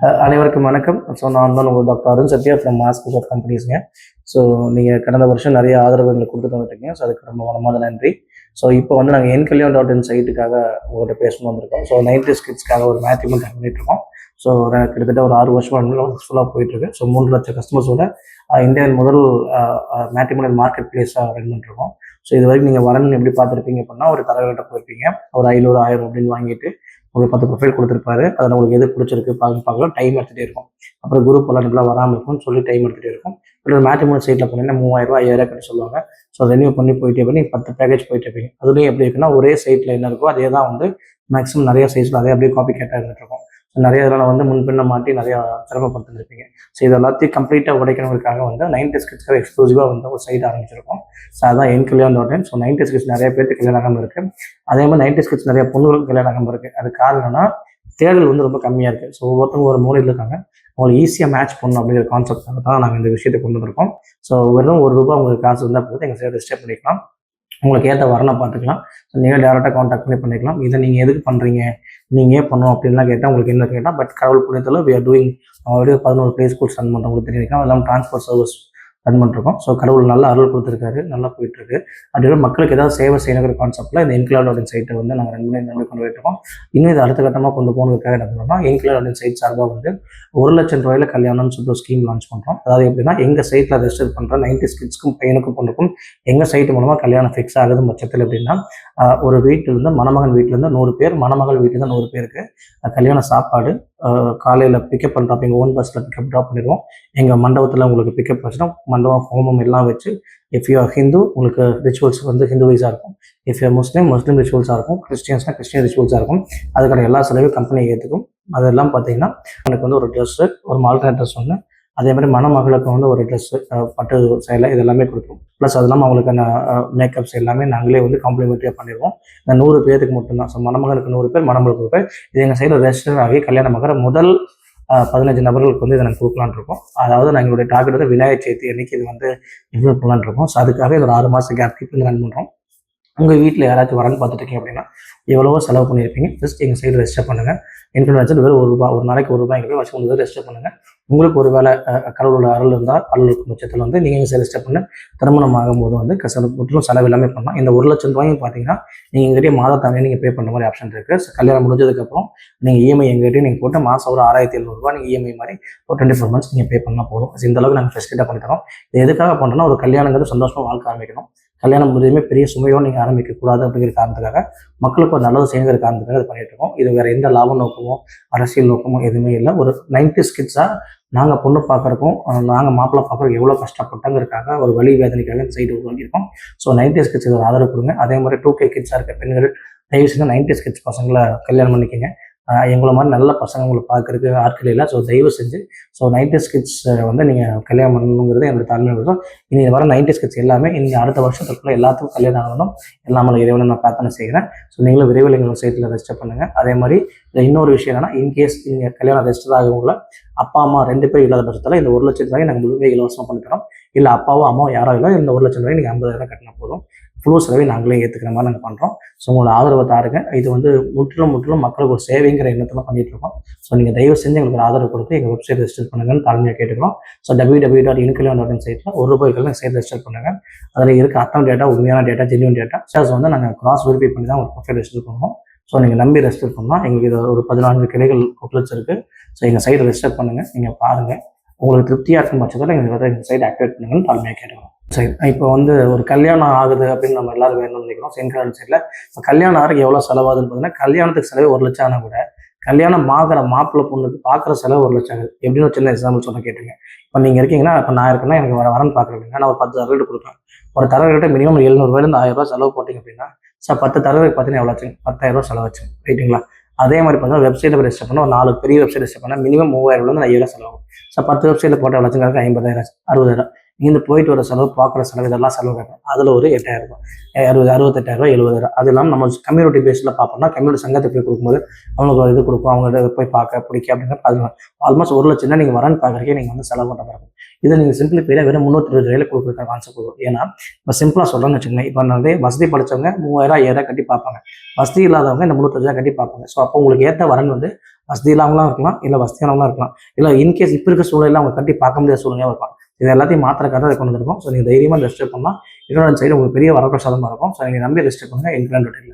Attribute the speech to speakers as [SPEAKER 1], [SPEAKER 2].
[SPEAKER 1] அனைவருக்கும் வணக்கம். ஸோ நான் தான் உங்கள் doctor Arun Sathya from Mass group of கம்பெனிஸ்ங்க. ஸோ நீங்கள் கடந்த வருஷம் நிறைய ஆதரவு எங்களுக்கு கொடுத்துட்டு வந்துட்டீங்க. ஸோ அதுக்கு ரொம்ப மனமார்ந்த நன்றி. ஸோ இப்போ வந்து நாங்கள் என்கல்யாண்.in சைட்டுக்காக உங்கள்கிட்ட பேசணும் வந்திருக்கோம். ஸோ 90s கிட்ஸ்க்காக ஒரு மேட்ரிமோனி பண்ணிட்டு இருக்கோம். ஸோ கிட்டத்தட்ட ஒரு 6 வருஷமாக சக்ஸஸ்ஃபுல்லாக போயிட்டுருக்கு. ஸோ 3 லட்சம் கஸ்டமர்ஸோட இந்தியாவின் முதல் மேட்ரிமோனியல் மார்க்கெட் பிளேஸாக ரன் பண்ணிருக்கோம். ஸோ இது வரைக்கும் நீங்கள் வரணும்னு எப்படி பார்த்துருப்பீங்க அப்படின்னா, ஒரு தலைவர்கிட்ட போயிருப்பீங்க, ஒரு 500 1000 அப்படின்னு வாங்கிட்டு உங்களுக்கு 10 ப்ரொஃபைல் கொடுத்துருப்பாரு. அதில் உங்களுக்கு எது பிடிச்சிருக்கு பார்க்கலாம் டைம் எடுத்துகிட்டே இருக்கும். அப்புறம் குரூப் எல்லாம் வராமல் இருக்கும்னு சொல்லி டைம் எடுத்துகிட்டே இருக்கும். ஒரு மேட்ரிமோனி சைட்டில் போனீங்கன்னா 3000 5000 கட்டி சொல்லுவாங்க. ஸோ ரெனியூ பண்ணி போயிட்டே பண்ணி 10 பேக்கேஜ் போயிட்டு இருப்பீங்க. அதுலேயும் எப்படி இருக்குன்னா, ஒரே சைட்டில் என்ன இருக்கோ அதே தான் வந்து மேக்ஸிமம் நிறைய சைட்ஸில் அதே அப்படியே காப்பி கேட்டாக இருந்துட்டு இருக்கும். நிறைய இதெல்லாம் வந்து முன்பின்ன மாட்டி நிறையா சிரமப்பட்டுருப்பீங்க. ஸோ இது எல்லாத்தையும் கம்ப்ளீட்டாக உடைக்கணுங்கிறதுக்காக வந்து 90s கிட்ஸ்க்காக எக்ஸ்க்ளூசிவாக வந்து ஒரு சைட் ஆரம்பிச்சிருக்கோம். ஸோ அதான் என்கல்யாண்.in. ஸோ 90s கிட்ஸ் நிறைய பேருக்கு கல்யாணம் ஆகாமல் இருக்குது. அதே மாதிரி 90s கிட்ஸ் நிறைய பொண்ணுகளுக்கு கல்யாணம் ஆகாமல் இருக்குது. அது காரணம்னா தேடல் வந்து ரொம்ப கம்மியாக இருக்குது. ஸோ ஒவ்வொருத்தவங்க ஒரு மூலையில் இருக்காங்க. அவங்களுக்கு ஈஸியாக மேட்ச் பண்ணணும் அப்படிங்கிற கான்செப்டாக தான் நாங்கள் இந்த விஷயத்தை கொண்டு வந்திருக்கோம். ஸோ வெறும் ₹1 உங்களுக்கு காசு இருந்தால் போது எங்கள் சைடு ரெஜிஸ்டர் பண்ணிக்கலாம். உங்களுக்கு ஏற்ற வரனை பார்த்துக்கலாம். ஸோ நீங்கள் டேரெக்டாக கான்டாக்ட் பண்ணி பண்ணிக்கலாம். இதை நீங்கள் எதுக்கு பண்ணுறீங்க, நீங்கள் ஏன் பண்ணணும் அப்படின்லாம் கேட்டால் உங்களுக்கு என்ன கேட்டால், பட் கடவுள் புண்ணியத்தில் we are doing already 11 play schools run பண்ணுறோம். உங்களுக்கு தெரிஞ்சிருக்கோம். அதெல்லாம் டிரான்ஸ்போர்ட் சர்வீஸ் ரன் பண்ணிருக்கோம். ஸோ கடவுள் நல்ல அருள் கொடுத்துருக்காரு, நல்லா போயிட்டுருக்கு. அப்படின்னா மக்களுக்கு ஏதாவது சேவை செய்யணுங்கிற கான்செப்ட்டில் இந்த என்கல்யாண்.in சைட்டை வந்து நாங்கள் ரன் கொண்டு போயிட்டுருக்கோம். இன்னும் இது அடுத்த கட்டமாக கொண்டு போனதுக்காக என்ன பண்ணோம்னா, என்கல்யாண்.in சைட் சார்பாக வந்து ₹1,00,000 கல்யாணம்னு சொல்லிட்டு ஒரு ஸ்கீம் லான்ச் பண்ணுறோம். அதாவது எப்படின்னா, எங்கள் சைட்டில் ரெஜிஸ்டர் பண்ணுற 90s கிட்ஸ்க்கும் பையனுக்கும் பொண்ணுக்கும் எங்கள் சைட்டு மூலமாக கல்யாணம் ஃபிக்ஸ் ஆகுது பட்சத்தில் எப்படின்னா, ஒரு வீட்டிலேருந்து மணமகன் வீட்டிலேருந்து 100 பேர், மணமகள் வீட்டிலேருந்து 100 பேருக்கு கல்யாண சாப்பாடு காலையில் பிக்கப் பண்ணுறப்ப எங்கள் ஓன் பஸ்ஸில் பிக்கப் ட்ராப் பண்ணிடுவோம். எங்கள் மண்டபத்தில் உங்களுக்கு பிக்கப் வச்சுன்னா மண்டபம் ஹோமம் எல்லாம் வச்சு, இஃப் யூ ஆர் ஹிந்து உங்களுக்கு ரிச்சுவல்ஸ் வந்து ஹிந்து வைஸாக இருக்கும். இஃப் யூ முஸ்லீம் ரிச்சுவல்ஸாக இருக்கும். கிறிஸ்டியன்ஸ்னால் கிறிஸ்டியன் ரிச்சுவல்ஸாக இருக்கும். அதுக்கான எல்லா செலவையும் கம்பெனி ஏற்றுக்கும். அதெல்லாம் பார்த்தீங்கன்னா எனக்கு வந்து ஒரு ட்ரெஸ்ஸு, ஒரு மால்ட்ரேட் ட்ரெஸ் ஒன்று, அதே மாதிரி மணமகளுக்கு வந்து ஒரு ட்ரெஸ்ஸு, பட்டு சேலை, இது எல்லாமே கொடுப்போம். ப்ளஸ் அது இல்லாமல் அவங்களுக்கான மேக்கப்ஸ் எல்லாமே நாங்களே வந்து காம்ப்ளிமெண்ட்ரியாக பண்ணிடுவோம். இந்த 100 பேருக்கு மட்டும்தான். ஸோ மணமகளுக்கு 100 பேர், மணமகளுக்கு 100 பேர். இது எங்கள் சைடில் ரெஜிஸ்டர் ஆகி கல்யாணம் ஆகிற முதல் 15 நபர்களுக்கு வந்து இதை நாங்கள் கொடுக்கலான்னு இருக்கோம். அதாவது நாங்கள் எங்களுடைய டார்கெட் வந்து விநாயகர் சதுர்த்தி அன்னைக்கு இது வந்து இம்ப்ளிமெண்ட் பண்ணலான்னு இருக்கோம். ஸோ அதுக்காக இது ஒரு 6 மாதம் கேப் கீப் ரன் பண்ணுறோம். உங்கள் வீட்டில் யாராச்சும் வரன்னு பார்த்துட்டு இருக்கீங்க அப்படின்னா, எவ்வளவோ செலவு பண்ணியிருப்பீங்க. ஜஸ்ட் எங்கள் சைடு ரெஜிஸ்டர் பண்ணுங்கள். இன்ஃபுளுன்சர் வெறும் ₹1, ஒரு நாளைக்கு ₹1 எங்களுக்கு வருஷம் உங்களுக்கு ரெஜிஸ்டர் பண்ணுங்கள். உங்களுக்கு ஒரு வேலை கடவுளோட அருள் இருந்தால், அருள் இருக்கும் பட்சத்தில் வந்து நீங்கள் எங்கள் சைடு ரெஜிஸ்டர் பண்ண திருமணம் ஆகும்போது வந்து முற்றிலும் செலவு எல்லாமே பண்ணலாம். இந்த ₹1,00,000 பார்த்தீங்கன்னா, நீங்கள் எங்கிட்டே மாதத்தானே நீங்கள் பே பண்ணுற மாதிரி ஆப்ஷன் இருக்குது. கல்யாணம் முடிஞ்சதுக்கப்புறம் நீங்கள் இஎம்ஐ எங்கிட்டே நீங்கள் போட்டு மாதம் ஒரு ₹6,700 நீங்கள் இஎம்ஐ மாதிரி ஒரு 24 மந்த்ஸ் நீங்கள் பே பண்ணால் போதும். இந்த அளவுக்கு நாங்கள் ஃபெசிலிட்டாக பண்ணி தரோம். இது எதுக்காக பண்ணுறோன்னா, ஒரு கல்யாணங்கிறது சந்தோஷமாக வாழ்க்கை ஆரம்பிக்கணும். கல்யாணம் முடிஞ்சுமே பெரிய சுமையோடு நீங்கள் ஆரம்பிக்கக்கூடாது அப்படிங்கிற காரணத்துக்காக, மக்களுக்கு ஒரு நல்லது செய்யுங்கிற காரணத்துக்காக இது பண்ணிட்டு இருக்கோம். இது வேறு எந்த லாப நோக்கமோ அரசியல் நோக்கமோ எதுவுமே இல்லை. ஒரு 90s கிட்ஸாக நாங்கள் பொண்ணு பார்க்குறக்கும், நாங்கள் மாப்பிள்ளை பார்க்குறதுக்கு எவ்வளோ கஷ்டப்பட்டங்கிறதுக்காக, ஒரு வழி வேதனைக்காக இந்த சைட்டு உருவாக்கியிருக்கோம். ஸோ 90s கிட்ஸ் ஒரு ஆதரவு கொடுங்க. அதே மாதிரி 2K கிட்ஸாக இருக்க பெண்கள் தயவு செஞ்சு 90s கிட்ஸ் பசங்களை கல்யாணம் பண்ணிக்கங்க. எங்களை மாதிரி நல்ல பசங்க உங்களை பார்க்குறதுக்கு ஆட்கள் இல்லை. ஸோ தயவு செஞ்சு 90s கிட்ஸ் வந்து நீங்கள் கல்யாணம் பண்ணணுங்கிறது என்னோட தாழ்மையை விடுறோம். இனி வர 90s கிட்ஸ் எல்லாமே இனி அடுத்த வருஷத்துக்குள்ளே எல்லாத்துக்கும் கல்யாணம் ஆகணும். எல்லாமே இறைவனை நான் பிரார்த்தனை செய்கிறேன். ஸோ நீங்களும் விரைவில் எங்களோட சைட்டில் ரெஜிஸ்டர் பண்ணுங்கள். அதே மாதிரி இன்னொரு விஷயம் என்னன்னா, இன்கேஸ் நீங்கள் கல்யாணம் ரெஜிஸ்டர் ஆகவங்கள அப்பா அம்மா 2 பேர் இல்லாத பட்சத்தில் இந்த ₹1,00,000 நாங்கள் முழுமையாக இலவசமாக பண்ணித்தரோம். இல்லை அப்பாவோ அம்மாவோ யாரோ இல்லை, இந்த ₹1,00,000 நீங்கள் 50,000 கட்டினா போதும். ஃபுல் செலவை நாங்களே ஏற்றுக்கிற மாதிரி நாங்கள் பண்ணுறோம். ஸோ உங்களோட ஆதரவை தாருங்க. இது வந்து முற்றிலும் மக்களுக்கு ஒரு சேவைங்கிற எண்ணத்தில் பண்ணிட்டு இருக்கோம். ஸோ நீங்கள் தயவு செஞ்சு எங்களுக்கு ஒரு ஆதரவு கொடுத்து எங்கள் வெப்சைட் ரெஜிஸ்டர் பண்ணுங்கன்னு தாழ்மையாக கேட்டுக்கிறோம். ஸோ www.enkkalyan.in சைட்டில் ₹1 சைட் ரெஜிஸ்டர் பண்ணுங்கள். அதில் இருக்க அத்தனை டேட்டா, உண்மையான டேட்டா, ஜென்யூன் டேட்டா சார்ஸ் வந்து நாங்கள் கிராஸ் வெரிஃபை பண்ணி தான் ஒரு ப்ரொஃபைல் ரெஜிஸ்டர் பண்ணுவோம். ஸோ நீங்கள் நம்பி ரெஜிஸ்டர் பண்ணலாம். எங்களுக்கு இது ஒரு 14 கிளைகள் அவுட்லெட்ஸ் இருக்குது. ஸோ எங்கள் சைட் ரெஜிஸ்டர் பண்ணுங்கள். நீங்கள் பாருங்கள், உங்களுக்கு திருப்தியாக இருக்கும் பட்சத்தில் எங்கள் சைட் ஆக்டிவேட் பண்ணுங்கன்னு தாழ்மையாக கேட்டுக்கிறோம். சரி, இப்போ வந்து ஒரு கல்யாணம் ஆகுது அப்படின்னு நம்ம எல்லாரும் வேணும்னு நினைக்கிறோம். என்கல்யாண் சைடில் இப்போ கல்யாணம் ஆகிறதுக்கு எவ்வளோ செலவாகுதுன்னு பார்த்தீங்கன்னா, கல்யாணத்துக்கு செலவு ₹1,00,000 ஆனால் கூட கல்யாணம் ஆகிற மாப்பிள்ளை பொண்ணுக்கு பார்க்குற செலவு ₹1,00,000 ஆகுது. எப்படின்னு ஒரு சின்ன எக்ஸாம்பிள் சொல்ல கேட்டுங்க. இப்போ நீங்கள் இருக்கீங்கன்னா, இப்போ நான் இருக்கேன்னா எனக்கு வரன்னு பார்க்குறீங்க, நான் ஒரு 10 தரகட்டு கொடுப்பேன். ஒரு தரகட்ட மினிமம் ₹700 ₹1,000 செலவு போட்டிங்க அப்படின்னா, சார் 10 தரகருக்கு பார்த்தீங்கன்னா எவ்வளோ ஆச்சு? ₹10,000 செலவாச்சு. ரைட்டுங்களா? அதே மாதிரி பார்த்தீங்கன்னா வெப்சைட்டில் ரெஜிஸ்டர் பண்ணால் ஒரு 4 பெரிய வெப்சைட் ரெஜிஸ்டர் பண்ணால் மினிமம் ₹3,000 5,000 செலவாகும். சார் 10 வெப்சைட்டில் போட்டால் எவ்வளோ ஆச்சுங்க? 50,000 60,000. இங்கேருந்து போயிட்டு வர செலவு, பார்க்குற செலவு, இதெல்லாம் செலவு கேட்கும். அதில் ஒரு ₹8,000 68,000 70,000. அது இல்லாமல் நம்ம கம்யூனிட்டி பேஸில் பார்ப்போம்னா, கம்யூனிட்டி சங்கத்தை போய் கொடுக்கும்போது அவங்களுக்கு ஒரு இது கொடுக்கும், அவங்கள்ட்ட போய் பார்க்க பிடிக்க அப்படிங்கிற அது ஆல்மோஸ்ட் ₹1,00,000 நீங்கள் வரன்னு பார்க்குறக்கே நீங்கள் வந்து செலவு பண்ணுற மாதிரி இருக்கும். இதை நீங்கள் சிம்பிளிஃபையாக வெறும் ₹320 கொடுக்குற கான்செப்ட் கொடுக்கும். ஏன்னா இப்போ சிம்பிளாக சொல்கிறேன்னு வச்சுக்கோங்க, இப்போ வந்து வசதி படித்தவங்க 3,000 5,000 கட்டி பார்ப்பாங்க. வசதி இல்லாதவங்க இந்த ₹320 கட்டி பார்ப்பாங்க. ஸோ அப்போ உங்களுக்கு ஏற்ற வரன் வந்து வசதி இல்லாமலாம் இருக்கலாம், இல்லை வசதியானவங்களாம் இருக்கலாம், இல்லை இன்கேஸ் இப்போ இருக்க சூழ்நிலை அவங்க கட்டி பார்க்க முடியாத சூழ்நிலையாக இருக்கலாம். இது எல்லாத்தையும் மாத்திரக்காக அதை கொண்டு வந்திருக்கோம். ஸோ நீங்கள் தைரியமாக ரெஜிஸ்டர் பண்ணலாம். இதோட சைடு உங்களுக்கு பெரிய வரப்பிரசாதமாக இருக்கும். ஸோ நீங்கள் நம்பி ரெஜிஸ்டர் பண்ணுங்கள் இன்ஃபினிட் ஹோட்டலில்.